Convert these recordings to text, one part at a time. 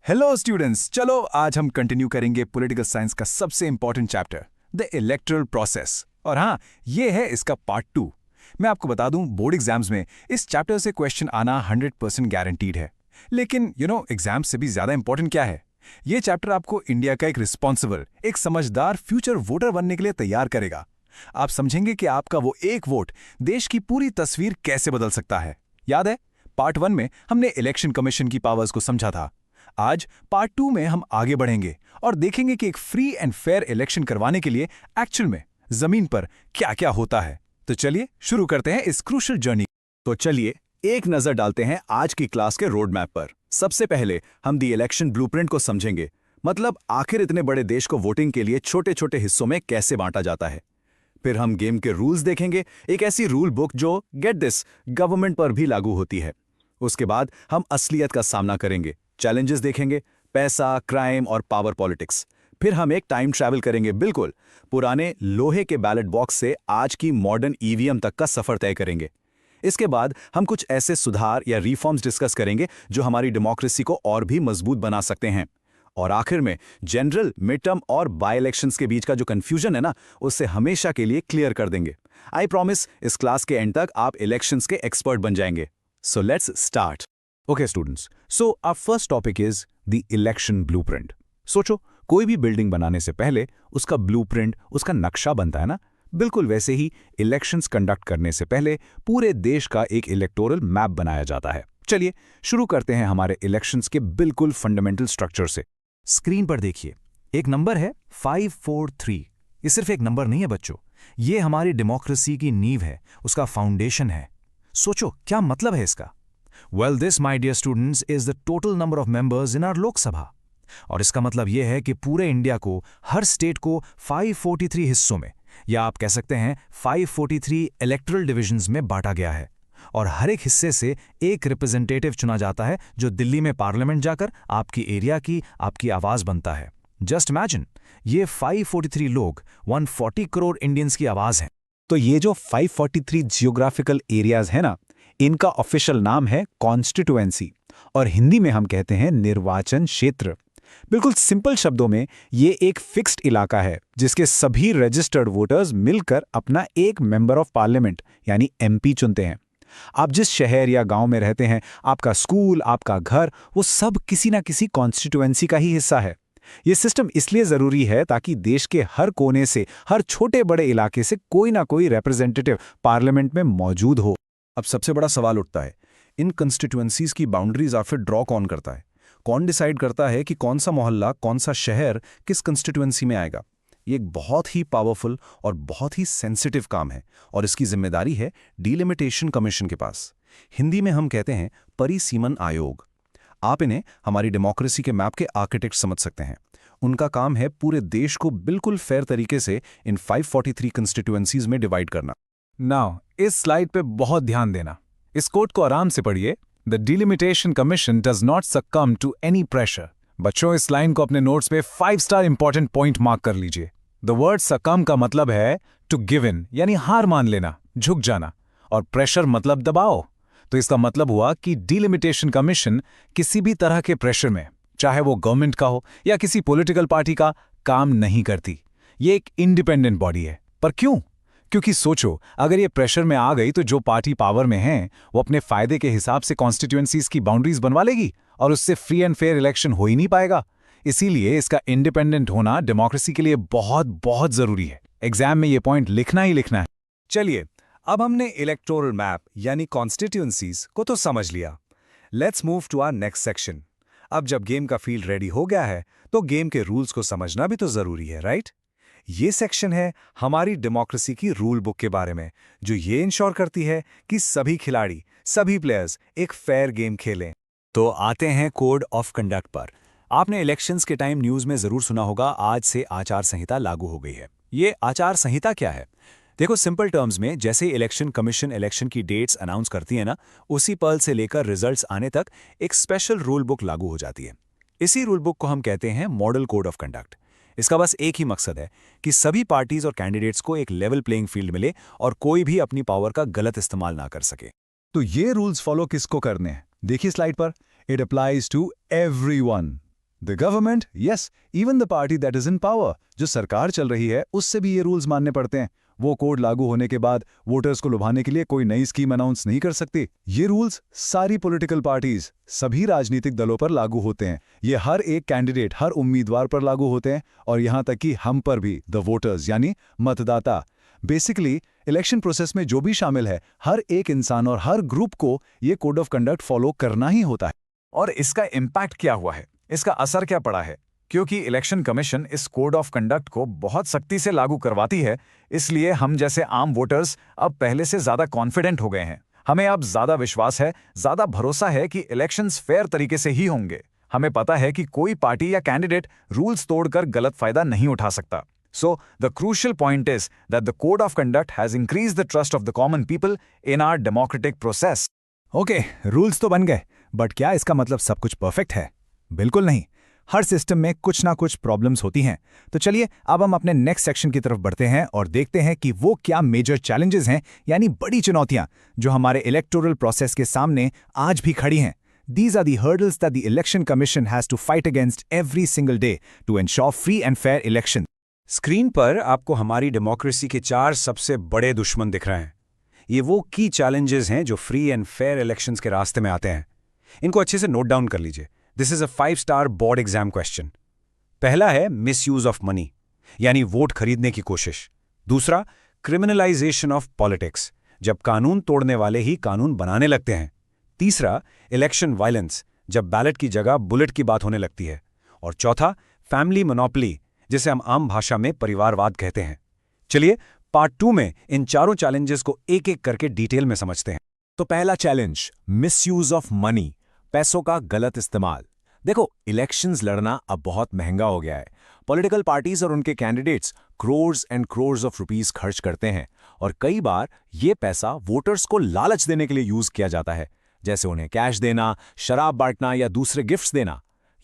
Hello students, चलो आज हम कंटिन्यू करेंगे पॉलिटिकल साइंस का सबसे important chapter the electoral process. और हाँ, ये है इसका पार्ट 2। मैं आपको बता दूं, बोर्ड एग्जाम्स में इस चैप्टर से क्वेश्चन आना 100% गारंटीड है। लेकिन एग्जाम से भी ज्यादा इंपॉर्टेंट क्या है? ये चैप्टर आपको इंडिया का एक रिस्पॉन्सिबल, एक समझदार फ्यूचर वोटर बनने के लिए तैयार करेगा। आप समझेंगे कि आपका वो एक वोट देश की पूरी तस्वीर कैसे बदल सकता है। याद है, पार्ट 1 में हमने इलेक्शन कमीशन की पावर्स को समझा था। आज पार्ट 2 में हम आगे बढ़ेंगे और देखेंगे कि एक फ्री एंड फेयर इलेक्शन करवाने के लिए एक्चुअल में जमीन पर क्या-क्या होता है। तो चलिए शुरू करते हैं इस क्रूशियल जर्नी। तो चलिए एक नजर डालते हैं आज की क्लास के रोड मैप पर। सबसे पहले हम दी इलेक्शन ब्लूप्रिंट को समझेंगे, मतलब आखिर इतने बड़े देश को वोटिंग के लिए छोटे-छोटे हिस्सों में कैसे बांटा जाता है। फिर हम गेम के रूल्स देखेंगे, एक ऐसी रूल बुक जो गेट दिस गवर्नमेंट पर भी लागू होती है। उसके बाद हम असलियत का सामना करेंगे, चैलेंजेस देखेंगे, पैसा, क्राइम और पावर पॉलिटिक्स। फिर हम एक टाइम ट्रैवल करेंगे, बिल्कुल पुराने लोहे के बैलेट बॉक्स से आज की मॉडर्न ईवीएम तक का सफर तय करेंगे। इसके बाद हम कुछ ऐसे सुधार या रिफॉर्म्स डिस्कस करेंगे जो हमारी डेमोक्रेसी को और भी मजबूत बना सकते हैं। और आखिर में जनरल, मिड टर्म और बाय इलेक्शंस के बीच का जो कंफ्यूजन है ना, उससे हमेशा के लिए क्लियर कर देंगे। आई प्रॉमिस, इस क्लास के एंड तक आप इलेक्शंस के एक्सपर्ट बन जाएंगे। So let's start. Okay students, so our first topic is the election blueprint. सोचो, कोई भी बिल्डिंग बनाने से पहले उसका ब्लूप्रिंट, उसका नक्शा बनता है ना। बिल्कुल वैसे ही इलेक्शंस कंडक्ट करने से पहले पूरे देश का एक इलेक्टोरल मैप बनाया जाता है। चलिए शुरू करते हैं हमारे इलेक्शंस के बिल्कुल फंडामेंटल स्ट्रक्चर से। स्क्रीन पर देखिए, एक नंबर है 543। ये सिर्फ एक नंबर नहीं है बच्चों, ये हमारी डेमोक्रेसी की नींव है, उसका फाउंडेशन है। सोचो क्या मतलब है इसका? Well, this, my dear students, is the total number of members in our लोक सभा। और इसका मतलब यह है कि पूरे इंडिया को, हर स्टेट को 543 हिस्सों में, या आप कह सकते हैं 543 इलेक्टोरल डिविजन्स में बांटा गया है। और हर एक हिस्से से एक रिप्रेजेंटेटिव चुना जाता है जो दिल्ली में पार्लियामेंट जाकर आपकी एरिया की, आपकी आवाज बनता है। जस्ट इमेजिन, ये 543 लोग 140 करोड़ इंडियंस की आवाज हैं। तो ये जो 543 जियोग्राफिकल एरियाज है ना, इनका ऑफिशियल नाम है कॉन्स्टिट्यूएंसी, और हिंदी में हम कहते हैं निर्वाचन क्षेत्र। बिल्कुल सिंपल शब्दों में ये एक फिक्स्ड इलाका है जिसके सभी रजिस्टर्ड वोटर्स मिलकर अपना एक मेंबर ऑफ पार्लियामेंट यानी एमपी चुनते हैं। आप जिस शहर या गांव में रहते हैं, आपका स्कूल, आपका घर, वो सब किसी ना किसी कॉन्स्टिट्यूएंसी का ही हिस्सा है। ये सिस्टम इसलिए जरूरी है ताकि देश के हर कोने से, हर छोटे बड़े इलाके से कोई ना कोई रिप्रेजेंटेटिव पार्लियामेंट में मौजूद हो। अब सबसे बड़ा सवाल उठता है, इन कंस्टिट्यूएंसीज की बाउंड्रीज आखिर ड्रॉ कौन करता है? कौन डिसाइड करता है कि कौन सा मोहल्ला, कौन सा शहर किस कंस्टिट्यूएंसी में आएगा? ये एक बहुत ही पावरफुल और बहुत ही सेंसिटिव काम है, और इसकी जिम्मेदारी है डिलिमिटेशन कमीशन के पास। हिंदी में हम कहते हैं परिसीमन आयोग। आप इन्हें हमारी डेमोक्रेसी के मैप के आर्किटेक्ट समझ सकते हैं। उनका काम है पूरे देश को बिल्कुल फेयर तरीके से इन 543 कंस्टिट्यूएंसीज में डिवाइड करना। नाउ इस स्लाइड पे बहुत ध्यान देना, इस कोट को आराम से पढ़िए। The delimitation commission does not succumb to any pressure. बच्चों, इस लाइन को अपने नोट्स पे 5 स्टार इंपॉर्टेंट पॉइंट मार्क कर लीजिए। द वर्ड सक्कम का मतलब है टू गिव इन, यानी हार मान लेना, झुक जाना, और प्रेशर मतलब दबाव। तो इसका मतलब हुआ कि डिलिमिटेशन कमीशन किसी भी तरह के प्रेशर में, चाहे वो गवर्नमेंट का हो या किसी पॉलिटिकल पार्टी का, काम नहीं करती। ये एक इंडिपेंडेंट बॉडी है। पर क्यों? क्योंकि सोचो, अगर ये प्रेशर में आ गई तो जो पार्टी पावर में है वो अपने फायदे के हिसाब से कॉन्स्टिट्यूएंसीज की बाउंड्रीज बनवा लेगी, और उससे फ्री एंड फेयर इलेक्शन हो ही नहीं पाएगा। इसीलिए इसका इंडिपेंडेंट होना डेमोक्रेसी के लिए बहुत बहुत जरूरी है। एग्जाम में ये पॉइंट लिखना ही लिखना है। चलिए, अब हमने इलेक्टोरल मैप यानी कॉन्स्टिट्यूएंसीज को तो समझ लिया। Let's move to our next section. अब जब गेम का फील्ड रेडी हो गया है तो गेम के रूल्स को समझना भी तो जरूरी है, राइट? ये सेक्शन है हमारी डेमोक्रेसी की रूल बुक के बारे में, जो ये इंश्योर करती है कि सभी खिलाड़ी, सभी प्लेयर्स एक फेयर गेम खेलें। तो आते हैं कोड ऑफ कंडक्ट पर। आपने इलेक्शंस के टाइम न्यूज़ में ज़रूर सुना होगा, आज से आचार संहिता लागू हो गई है। ये आचार संहिता क्या है? देखो, सिंपल टर्म्स में जैसे इलेक्शन कमीशन इलेक्शन की डेट्स अनाउंस करती है ना, उसी पल से लेकर रिजल्ट्स आने तक एक स्पेशल रूल बुक लागू हो जाती है। इसी रूल बुक को हम कहते हैं मॉडल कोड ऑफ कंडक्ट। इसका बस एक ही मकसद है कि सभी पार्टीज और कैंडिडेट्स को एक लेवल प्लेइंग फील्ड मिले और कोई भी अपनी पावर का गलत इस्तेमाल ना कर सके। तो ये रूल्स फॉलो किसको करने हैं? देखिए स्लाइड पर, it applies to everyone. The government, yes, even the party that is in power, जो सरकार चल रही है, उससे भी ये रूल्स मानने पड़ते हैं। वो कोड लागू होने के बाद वोटर्स को लुभाने के लिए कोई नई स्कीम अनाउंस नहीं कर सकती। ये रूल्स सारी पॉलिटिकल पार्टीज, सभी राजनीतिक दलों पर लागू होते हैं। ये हर एक कैंडिडेट, हर उम्मीदवार पर लागू होते हैं, और यहां तक कि हम पर भी, द वोटर्स यानी मतदाता। बेसिकली इलेक्शन प्रोसेस में जो भी शामिल है, हर एक इंसान और हर ग्रुप को ये कोड ऑफ कंडक्ट फॉलो करना ही होता है। और इसका इम्पैक्ट क्या हुआ है, इसका असर क्या पड़ा है? क्योंकि इलेक्शन कमीशन इस कोड ऑफ कंडक्ट को बहुत सख्ती से लागू करवाती है, इसलिए हम जैसे आम वोटर्स अब पहले से ज्यादा कॉन्फिडेंट हो गए हैं। हमें अब ज्यादा विश्वास है, ज्यादा भरोसा है कि इलेक्शंस फेयर तरीके से ही होंगे। हमें पता है कि कोई पार्टी या कैंडिडेट रूल्स तोड़कर गलत फायदा नहीं उठा सकता। So, the crucial point is that the code of conduct has increased the trust of the common people in our democratic process. Okay, rules तो बन गए, बट क्या इसका मतलब सब कुछ परफेक्ट है? बिल्कुल नहीं। हर सिस्टम में कुछ ना कुछ प्रॉब्लम्स होती हैं। तो चलिए अब हम अपने नेक्स्ट सेक्शन की तरफ बढ़ते हैं और देखते हैं कि वो क्या मेजर चैलेंजेस हैं, यानी बड़ी चुनौतियां, जो हमारे इलेक्टोरल प्रोसेस के सामने आज भी खड़ी हैं। These are the hurdles that the Election Commission has to fight against every single day to ensure free and fair elections. Screen पर आपको हमारी डेमोक्रेसी के 4 सबसे बड़े दुश्मन दिख रहे हैं। ये वो की चैलेंजेस हैं जो फ्री एंड फेयर इलेक्शंस के रास्ते में आते हैं। इनको अच्छे से नोट डाउन कर लीजिए। This is a five-star board exam question. पहला है मिसयूज ऑफ मनी, यानी वोट खरीदने की कोशिश। दूसरा, क्रिमिनलाइजेशन ऑफ पॉलिटिक्स, जब कानून तोड़ने वाले ही कानून बनाने लगते हैं। तीसरा, इलेक्शन वायलेंस, जब बैलेट की जगह बुलेट की बात होने लगती है। और चौथा, फैमिली मोनोपोली, जिसे हम आम भाषा में परिवारवाद कहते हैं। चलिए पार्ट 2 में इन चारों चैलेंजेस को एक एक करके डिटेल में समझते हैं। तो पहला चैलेंज, मिसयूज ऑफ मनी, पैसों का गलत इस्तेमाल। देखो, इलेक्शंस लड़ना अब बहुत महंगा हो गया है। पॉलिटिकल पार्टीज और उनके candidates crores and crores of rupees खर्च करते हैं, और कई बार ये पैसा वोटर्स को लालच देने के लिए यूज किया जाता है, जैसे उन्हें कैश देना, शराब बांटना या दूसरे गिफ्ट्स देना।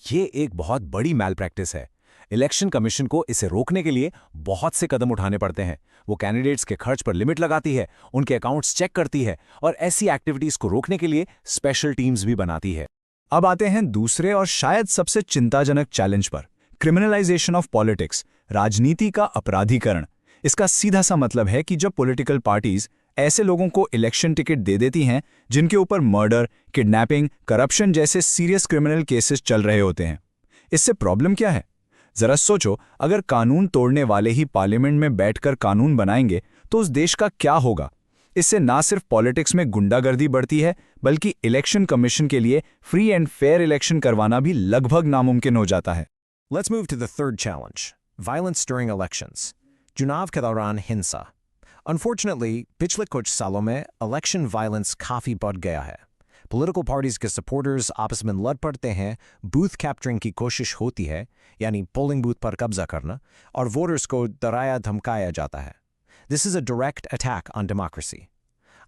ये एक बहुत बड़ी मैल प्रैक्टिस है। इलेक्शन कमीशन को इसे रोकने के लिए बहुत से कदम उठाने पड़ते हैं। वो कैंडिडेट्स के खर्च पर लिमिट लगाती है, उनके अकाउंट्स चेक करती है, और ऐसी एक्टिविटीज को रोकने के लिए स्पेशल टीम्स भी बनाती है। अब आते हैं दूसरे और शायद सबसे चिंताजनक चैलेंज पर, क्रिमिनलाइजेशन ऑफ पॉलिटिक्स, राजनीति का अपराधीकरण। इसका सीधा सा मतलब है कि जब पॉलिटिकल पार्टीज ऐसे लोगों को इलेक्शन टिकट दे देती हैं जिनके ऊपर मर्डर, किडनैपिंग, करप्शन जैसे सीरियस क्रिमिनल केसेस चल रहे होते हैं। इससे प्रॉब्लम क्या है? जरा सोचो, अगर कानून तोड़ने वाले ही पार्लियामेंट में बैठकर कानून बनाएंगे तो उस देश का क्या होगा? इससे ना सिर्फ पॉलिटिक्स में गुंडागर्दी बढ़ती है, बल्कि इलेक्शन कमीशन के लिए फ्री एंड फेयर इलेक्शन करवाना भी लगभग नामुमकिन हो जाता है। Let's move to the third challenge, violence during elections. चुनाव के दौरान हिंसा। Unfortunately, पिछले कुछ सालों में election violence काफी बढ़ गया है। Political parties के supporters आपस में लड़ पड़ते हैं, booth capturing की कोशिश होती है, यानी polling booth पर कब्जा करना, और voters को डराया धमकाया जाता है। This is a direct attack on democracy.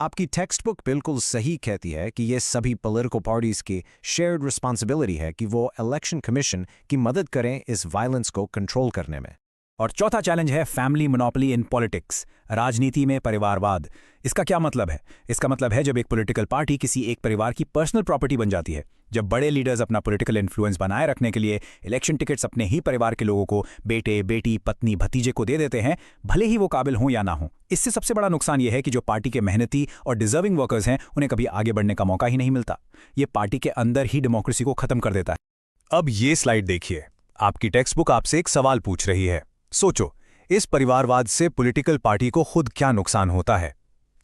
आपकी टेक्स्ट बुक बिल्कुल सही कहती है कि ये सभी पॉलिटिकल पार्टीज की शेयर्ड रिस्पॉन्सिबिलिटी है कि वो इलेक्शन कमीशन की मदद करें इस वायलेंस को कंट्रोल करने में। और चौथा चैलेंज है फैमिली मोनोपोली इन पॉलिटिक्स, राजनीति में परिवारवाद। इसका क्या मतलब है? इसका मतलब है जब एक पॉलिटिकल पार्टी किसी एक परिवार की पर्सनल प्रॉपर्टी बन जाती है, जब बड़े लीडर्स अपना पॉलिटिकल इन्फ्लुएंस बनाए रखने के लिए इलेक्शन टिकट्स अपने ही परिवार के लोगों को, बेटे, बेटी, पत्नी, भतीजे को दे देते हैं, भले ही वो काबिल हों या ना हों। इससे सबसे बड़ा नुकसान यह है कि जो पार्टी के मेहनती और डिजर्विंग वर्कर्स हैं, उन्हें कभी आगे बढ़ने का मौका ही नहीं मिलता। ये पार्टी के अंदर ही डेमोक्रेसी को खत्म कर देता है। अब ये स्लाइड देखिए, आपकी टेक्स्ट बुक आपसे एक सवाल पूछ रही है। सोचो, इस परिवारवाद से पॉलिटिकल पार्टी को खुद क्या नुकसान होता है?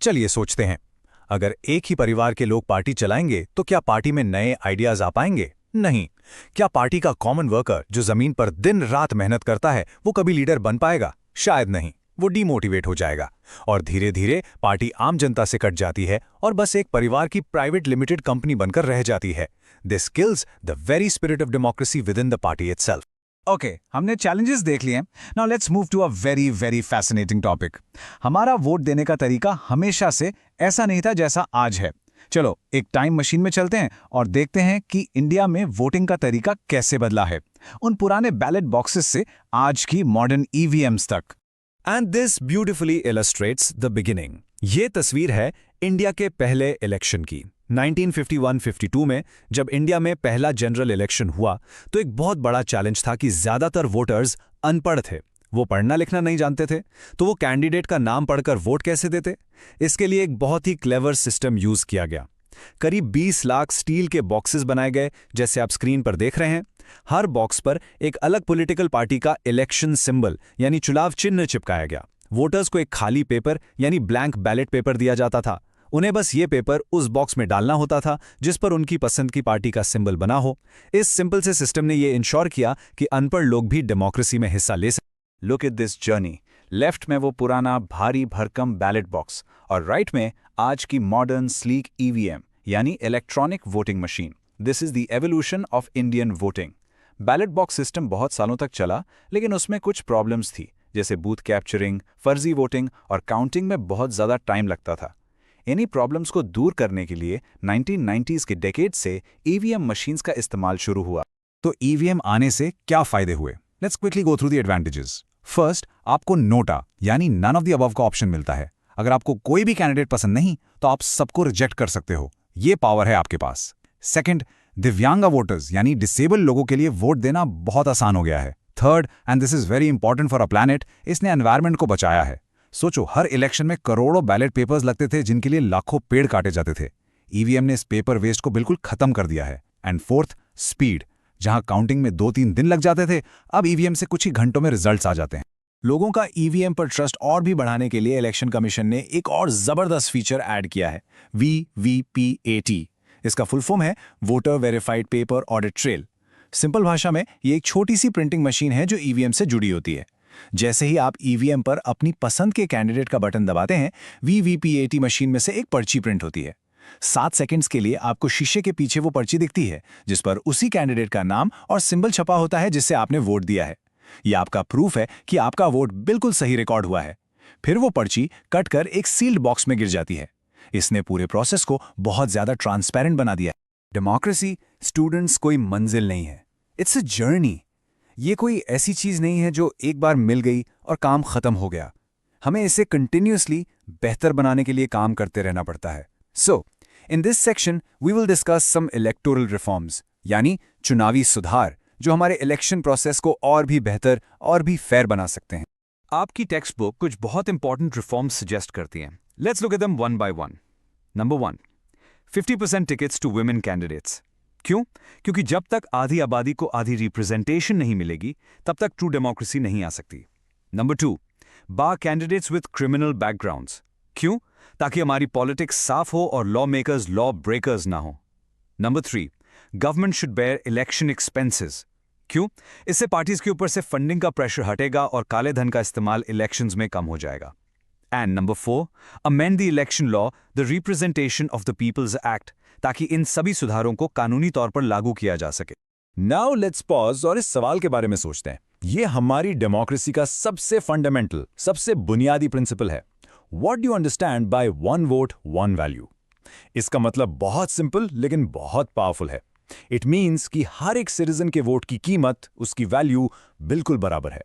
चलिए सोचते हैं। अगर एक ही परिवार के लोग पार्टी चलाएंगे तो क्या पार्टी में नए आइडियाज आ पाएंगे? नहीं। क्या पार्टी का कॉमन वर्कर जो जमीन पर दिन रात मेहनत करता है, वो कभी लीडर बन पाएगा? शायद नहीं। वो डीमोटिवेट हो जाएगा और धीरे धीरे पार्टी आम जनता से कट जाती है और बस एक परिवार की प्राइवेट लिमिटेड कंपनी बनकर रह जाती है। This kills the very spirit of democracy within the party itself. Okay, हमने चैलेंजेस देख लिए हैं। Now let's move to a very very fascinating topic. हमारा वोट देने का तरीका हमेशा से ऐसा नहीं था जैसा आज है। चलो एक टाइम मशीन में चलते हैं और देखते हैं कि इंडिया में वोटिंग का तरीका कैसे बदला है, उन पुराने बैलेट बॉक्सेस से आज की मॉडर्न ईवीएम्स तक। And this beautifully illustrates the beginning. ये तस्वीर है इंडिया के पहले इलेक्शन की। 1951-52 में जब इंडिया में पहला जनरल इलेक्शन हुआ तो एक बहुत बड़ा चैलेंज था कि ज्यादातर वोटर्स अनपढ़ थे। वो पढ़ना लिखना नहीं जानते थे, तो वो कैंडिडेट का नाम पढ़कर वोट कैसे देते? इसके लिए एक बहुत ही क्लेवर सिस्टम यूज किया गया। करीब 20 लाख स्टील के बॉक्सेस बनाए गए, जैसे आप स्क्रीन पर देख रहे हैं। हर बॉक्स पर एक अलग पॉलिटिकल पार्टी का इलेक्शन सिंबल यानी चुनाव चिन्ह चिपकाया गया। वोटर्स को एक खाली पेपर यानी ब्लैंक बैलेट पेपर दिया जाता था। उन्हें बस ये पेपर उस बॉक्स में डालना होता था जिस पर उनकी पसंद की पार्टी का सिंबल बना हो। इस सिंपल से सिस्टम ने ये इंश्योर किया कि अनपढ़ लोग भी डेमोक्रेसी में हिस्सा ले सकें। Look at this journey. Left में वो पुराना भारी भरकम बैलेट बॉक्स और राइट में आज की मॉडर्न स्लीक ईवीएम यानी electronic voting machine. This is the evolution of Indian voting. Ballot box system बहुत सालों तक चला, लेकिन उसमें कुछ प्रॉब्लम्स थी, जैसे बूथ कैप्चरिंग, फर्जी वोटिंग और काउंटिंग में बहुत ज़्यादा टाइम लगता था। इन्हीं प्रॉब्लम्स को दूर करने के लिए 1990s के डेकेड से ईवीएम मशीन्स का इस्तेमाल शुरू हुआ। तो ईवीएम आने से क्या फायदे हुए? Let's quickly go through the advantages. First, आपको नोटा यानी नन ऑफ द अबव का ऑप्शन मिलता है। अगर आपको कोई भी कैंडिडेट पसंद नहीं तो आप सबको रिजेक्ट कर सकते हो। ये पावर है आपके पास। सेकंड, दिव्यांग वोटर्स यानी डिसेबल लोगों के लिए वोट देना बहुत आसान हो गया है। Third, and this is very important for a planet, इसने एनवायरनमेंट को बचाया है। सोचो, हर इलेक्शन में करोड़ों बैलेट पेपर्स लगते थे जिनके लिए लाखों पेड़ काटे जाते थे। ईवीएम ने इस पेपर वेस्ट को बिल्कुल खत्म कर दिया है। And fourth, speed. जहां काउंटिंग में 2-3 दिन लग जाते थे, अब ईवीएम से कुछ ही घंटों में रिजल्ट्स आ जाते हैं। लोगों का ईवीएम पर ट्रस्ट और भी बढ़ाने के लिए इलेक्शन कमीशन ने एक और जबरदस्त फीचर ऐड किया है, VVPAT। इसका फुल फॉर्म है voter verified paper audit trail. Simple भाषा में ये एक छोटी सी प्रिंटिंग मशीन है जो ईवीएम से जुड़ी होती है। जैसे ही आप ईवीएम पर अपनी पसंद के कैंडिडेट का बटन दबाते हैं, VVPAT मशीन में से एक पर्ची प्रिंट होती है। 7 सेकंड्स के लिए आपको शीशे के पीछे वो पर्ची दिखती है जिस पर उसी कैंडिडेट का नाम और सिंबल छपा होता है जिससे आपने वोट दिया है। यह आपका प्रूफ है कि आपका वोट बिल्कुल सही रिकॉर्ड हुआ है। फिर वो पर्ची कट कर एक सील्ड बॉक्स में गिर जाती है। इसने पूरे प्रोसेस को बहुत ज्यादा ट्रांसपेरेंट बना दिया है। डेमोक्रेसी स्टूडेंट्स कोई मंजिल नहीं है, इट्स अ जर्नी। ये कोई ऐसी चीज नहीं है जो एक बार मिल गई और काम खत्म हो गया। हमें इसे कंटिन्यूअसली बेहतर बनाने के लिए काम करते रहना पड़ता है। So in this section we will discuss some electoral reforms यानी चुनावी सुधार जो हमारे इलेक्शन प्रोसेस को और भी बेहतर और भी फेयर बना सकते हैं। आपकी टेक्स्ट बुक कुछ बहुत इंपॉर्टेंट रिफॉर्म्स सजेस्ट करती हैं। Let's look at them one by one. Number 1, 50% tickets to women candidates. क्यों? क्योंकि जब तक आधी आबादी को आधी रिप्रेजेंटेशन नहीं मिलेगी तब तक ट्रू डेमोक्रेसी नहीं आ सकती। Number 2, bar candidates with criminal backgrounds. क्यों? ताकि हमारी पॉलिटिक्स साफ हो और लॉ मेकर्स लॉ ब्रेकर्स ना हो। Number 3, government should bear election expenses. क्यों? इससे पार्टीज के ऊपर से फंडिंग का प्रेशर हटेगा और काले धन का इस्तेमाल इलेक्शंस में कम हो जाएगा। And number 4, amend the election law the representation of the people's act, ताकि इन सभी सुधारों को कानूनी तौर पर लागू किया जा सके। नाउ लेट्स पॉज और इस सवाल के बारे में सोचते हैं। ये हमारी डेमोक्रेसी का सबसे फंडामेंटल, सबसे बुनियादी प्रिंसिपल है। What do you understand by one vote one value? इसका मतलब बहुत सिंपल लेकिन बहुत पावरफुल है। इट मीन्स कि हर एक सिटीजन के वोट की कीमत, उसकी वैल्यू बिल्कुल बराबर है।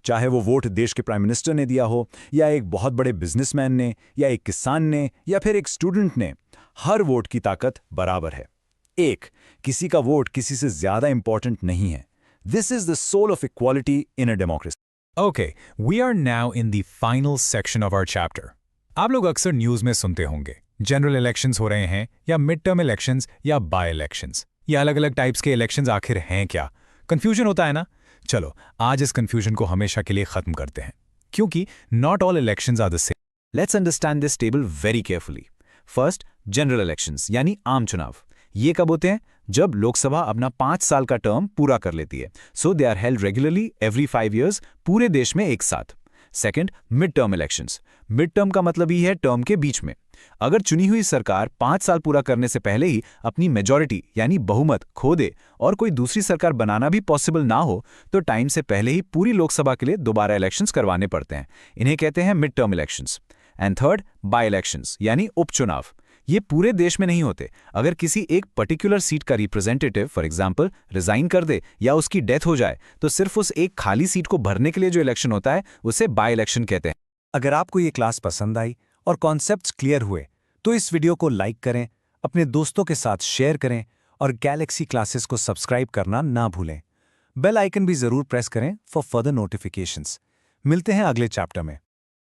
चाहे वो वोट देश के प्राइम मिनिस्टर ने दिया हो, या एक बहुत बड़े बिजनेसमैन ने, या एक किसान ने, या फिर एक स्टूडेंट ने, हर वोट की ताकत बराबर है। किसी का वोट किसी से ज्यादा इंपॉर्टेंट नहीं है। This is the soul of equality in a democracy. Okay, we are now in the final section of our chapter. आप लोग अक्सर न्यूज़ में सुनते होंगे जनरल इलेक्शंस हो रहे हैं या मिड टर्म इलेक्शंस या बाय इलेक्शंस। ये अलग अलग टाइप्स के इलेक्शंस आखिर हैं क्या? कंफ्यूजन होता है ना? चलो आज इस कंफ्यूजन को हमेशा के लिए खत्म करते हैं, क्योंकि not all elections are the same. Let's understand this table very carefully. First, general elections यानी आम चुनाव। ये कब होते हैं? जब लोकसभा अपना 5 साल का टर्म पूरा कर लेती है। So they are held regularly every 5 years पूरे देश में एक साथ। Second, mid term elections. Mid term का मतलब ही है टर्म के बीच में। अगर चुनी हुई सरकार 5 साल पूरा करने से पहले ही अपनी मेजॉरिटी यानी बहुमत खो दे और कोई दूसरी सरकार बनाना भी पॉसिबल ना हो तो टाइम से पहले ही पूरी लोकसभा के लिए दोबारा इलेक्शंस करवाने पड़ते हैं। इन्हें कहते हैं mid term elections. And third, by elections यानी उपचुनाव। ये पूरे देश में नहीं होते। अगर किसी एक पर्टिकुलर सीट का रिप्रेजेंटेटिव फॉर एग्जांपल रिजाइन कर दे या उसकी डेथ हो जाए तो सिर्फ उस एक खाली सीट को भरने के लिए जो इलेक्शन होता है उसे बाय इलेक्शन कहते हैं। अगर आपको ये क्लास पसंद आई और कॉन्सेप्ट्स क्लियर हुए तो इस वीडियो को लाइक करें, अपने दोस्तों के साथ शेयर करें और गैलेक्सी क्लासेस को सब्सक्राइब करना ना भूलें। बेल आइकन भी जरूर प्रेस करें फॉर फर्दर नोटिफिकेशंस। मिलते हैं अगले चैप्टर में।